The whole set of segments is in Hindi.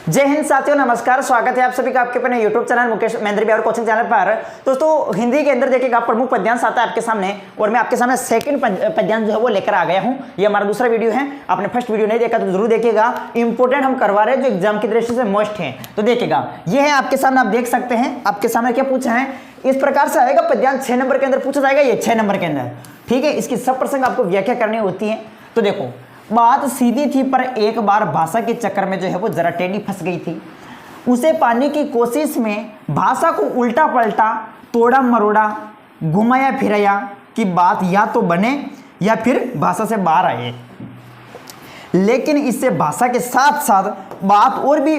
जय हिंद साथियों, नमस्कार। स्वागत है आप सभी का आपके अपने YouTube channel Mukesh Mahendra Bihar coaching channel पर। दोस्तों, हिंदी के अंदर देखिएगा प्रमुख पद्यांश आता है आपके सामने और मैं आपके सामने सेकंड पद्यांश जो है वो लेकर आ गया हूं। ये हमारा दूसरा वीडियो है। आपने फर्स्ट वीडियो नहीं देखा तो जरूर देखिएगा। इंपॉर्टेंट हम करवा रहे हैं जो एग्जाम की दृष्टि से मोस्ट है, तो देखिएगा। ये है आपके सामने, आप देख सकते हैं आपके सामने क्या पूछा है। इस प्रकार से आएगा पद्यांश 6 नंबर के अंदर पूछा जाएगा, ये 6 नंबर के अंदर। ठीक है, इसकी सब प्रसंग आपको व्याख्या करनी होती है। तो देखो, बात सीधी थी पर एक बार भाषा के चक्कर में जो है वो जरा टेढ़ी फंस गई थी। उसे पाने की कोशिश में भाषा को उल्टा पलटा, तोड़ा मरोड़ा, घुमाया फिराया कि बात या तो बने या फिर भाषा से बाहर आए। लेकिन इससे भाषा के साथ साथ बात और भी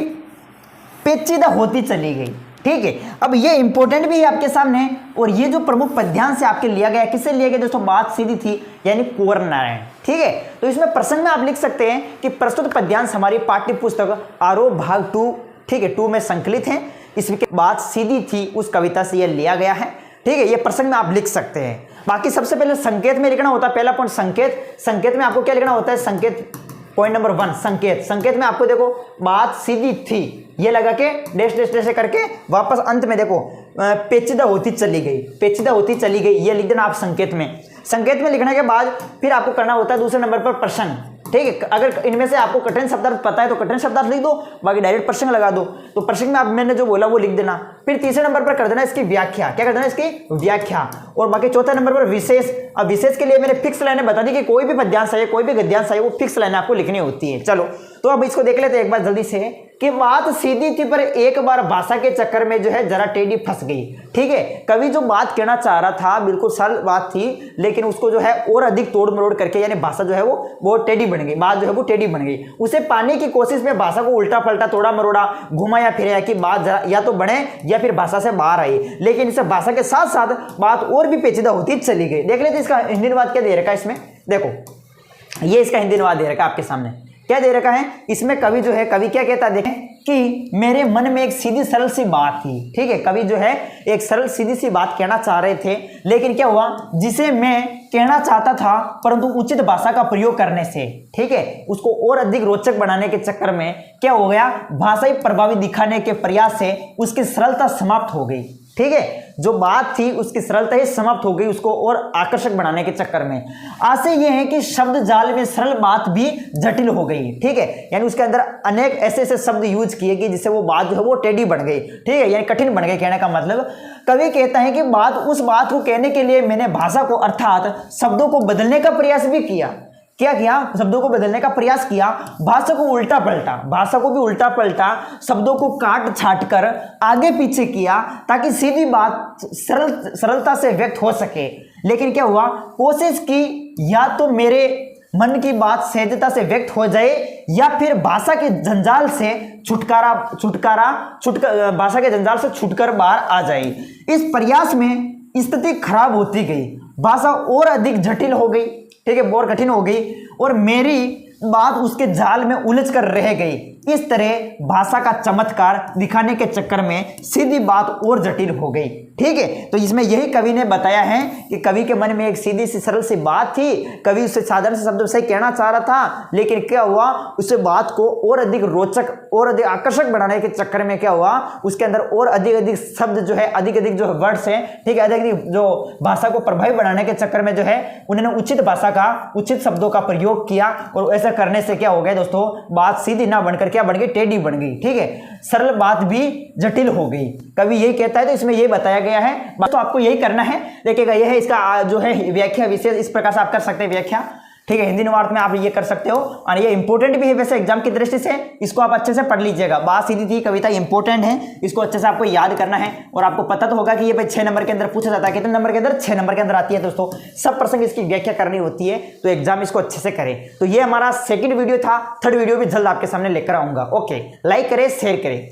पेचीदा होती चली गई। ठीक है, अब ये इंपॉर्टेंट भी है आपके सामने। और ये जो प्रमुख पद्यांश से आपके लिया गया, किससे लिया गया दोस्तों? बात सीधी थी यानी कुंवर नारायण। ठीक है, तो इसमें प्रसंग में आप लिख सकते हैं कि प्रस्तुत पद्यांश हमारी पाठ्य पुस्तक आरोह भाग 2, ठीक है, 2 में संकलित है। इसकी बात सीधी थी उस कविता से यह लिया गया है। ठीक है, ये प्रसंग में आप लिख सकते हैं। बाकी सबसे पहले संकेत में लिखना होता है। पहला पॉइंट संकेत। संकेत में आपको क्या लिखना होता है? संकेत पॉइंट नंबर 1 संकेत। संकेत में आपको देखो बात सीधी थी, ये लगा के डैश डैश डैश करके वापस अंत में देखो पेचीदा होती चली गई, पेचीदा होती चली गई, ये लिख देना आप संकेत में। संकेत में लिखने के बाद फिर आपको करना होता है दूसरे नंबर पर प्रश्न। ठीक है, अगर इनमें से आपको कठिन शब्दार्थ पता है तो कठिन शब्दार्थ लिख दो, बाकी डायरेक्ट प्रश्न लगा दो। तो प्रश्न में आप मैंने जो बोला वो लिख देना। फिर तीसरे नंबर पर कर देना इसकी व्याख्या। क्या कर देना? इसकी व्याख्या। और बाकी चौथे नंबर पर विशेष। अब विशेष के लिए मैंने फिक्स लाइनें बता दी कि कोई भी पद्यांश है, कोई भी गद्यांश है, वो फिक्स लाइनें आपको लिखनी होती है। चलो, तो अब इसको देख लेते हैं एक बार जल्दी से कि बात सीधी थी पर एक बार भाषा के चक्कर में जो है जरा टेढ़ी फंस गई। ठीक है, कवि जो बात कहना चाह रहा था बिल्कुल सरल बात थी, लेकिन उसको जो है और अधिक तोड़ मरोड़ करके, यानी भाषा जो है वो टेढ़ी बन गई, बात जो है वो टेढ़ी बन गई। उसे पाने की कोशिश में भाषा को उल्टा पलटा, तोड़ा मरोड़ा, घुमाया फिराया कि बात जरा या तो बने या फिर भाषा से बाहर आई। लेकिन इसे भाषा के साथ साथ बात और भी पेचीदा होती चली गई। देख लेते इसका हिंदी अनुवाद क्या दे रखा है इसमें। देखो, ये इसका हिंदी अनुवाद दे रखा है आपके सामने। क्या दे रखा है इसमें? कवि जो है, कवि क्या कहता है देखें कि मेरे मन में एक सीधी सरल सी बात थी। ठीक है, कवि जो है एक सरल सीधी सी बात कहना चाह रहे थे, लेकिन क्या हुआ, जिसे मैं कहना चाहता था परंतु उचित भाषा का प्रयोग करने से, ठीक है, उसको और अधिक रोचक बनाने के चक्कर में क्या हो गया, भाषाई प्रभावी दिखाने के प्रयास से उसकी सरलता समाप्त हो गई। ठीक है, जो बात थी उसकी सरलता ही समाप्त हो गई, उसको और आकर्षक बनाने के चक्कर में। आशय यह है कि शब्द जाल में सरल बात भी जटिल हो गई। ठीक है, यानी उसके अंदर अनेक ऐसे ऐसे शब्द यूज किए कि जिससे वो बात जो है वो टेढ़ी बन गई। ठीक है, यानी कठिन बन गई। कहने का मतलब, कवि कहता है कि उस बात को कहने के लिए मैंने भाषा को अर्थात शब्दों को बदलने का प्रयास भी किया। क्या किया? शब्दों को बदलने का प्रयास किया, भाषा को उल्टा पलटा, भाषा को भी उल्टा पलटा, शब्दों को काट छाट कर आगे पीछे किया ताकि सीधी बात सरलता से व्यक्त हो सके। लेकिन क्या हुआ, कोशिश की या तो मेरे मन की बात सहजता से व्यक्त हो जाए या फिर भाषा के जंजाल से भाषा के जंजाल से छुटकर बाहर आ जाए। इस प्रयास में स्थिति खराब होती गई, भाषा और अधिक जटिल हो गई। ठीक है, और कठिन हो गई और मेरी बात उसके जाल में उलझ कर रह गई। इस तरह भाषा का चमत्कार दिखाने के चक्कर में सीधी बात और जटिल हो गई। ठीक है, तो इसमें यही कवि ने बताया है कि कवि के मन में एक सीधी सी सरल सी बात थी, कवि उससे साधारण से शब्दों से कहना चाह रहा था, लेकिन क्या हुआ, उस बात को और अधिक रोचक और अधिक आकर्षक बनाने के चक्कर में क्या हुआ, उसके अंदर और अधिक अधिक शब्द जो है, अधिक अधिक जो वर्ड्स हैं, ठीक है, अधिक अधिक जो भाषा को प्रभावी बनाने के चक्कर में जो है उन्होंने उचित भाषा का, उचित शब्दों का प्रयोग किया। और ऐसा करने से क्या हो गया दोस्तों, बात सीधी ना बनकर क्या बन गई, टेढ़ी बन गई। ठीक है, सरल बात भी जटिल हो गई। कवि यही कहता है, तो इसमें यही बताया गया है। तो आपको यही करना है। देखिएगा, यह है इसका जो है व्याख्या विशेष, इस प्रकार से आप कर सकते हैं व्याख्या। ठीक है, हिंदी अनुवाद में आप ये कर सकते हो और ये इंपॉर्टेंट भी है वैसे एग्जाम की दृष्टि से। इसको आप अच्छे से पढ़ लीजिएगा। बात सीधी थी कविता इंपॉर्टेंट है, इसको अच्छे से आपको याद करना है। और आपको पता तो होगा कि ये भाई 6 नंबर के अंदर पूछा जाता है। कितने नंबर के अंदर? 6 नंबर के अंदर आती है दोस्तों। सब प्रसंग इसकी व्याख्या करनी होती है, तो एग्जाम इसको अच्छे से करें। तो ये हमारा सेकंड वीडियो था। थर्ड वीडियो भी जल्द आपके सामने लेकर आऊंगा। ओके, लाइक करें, शेयर करें।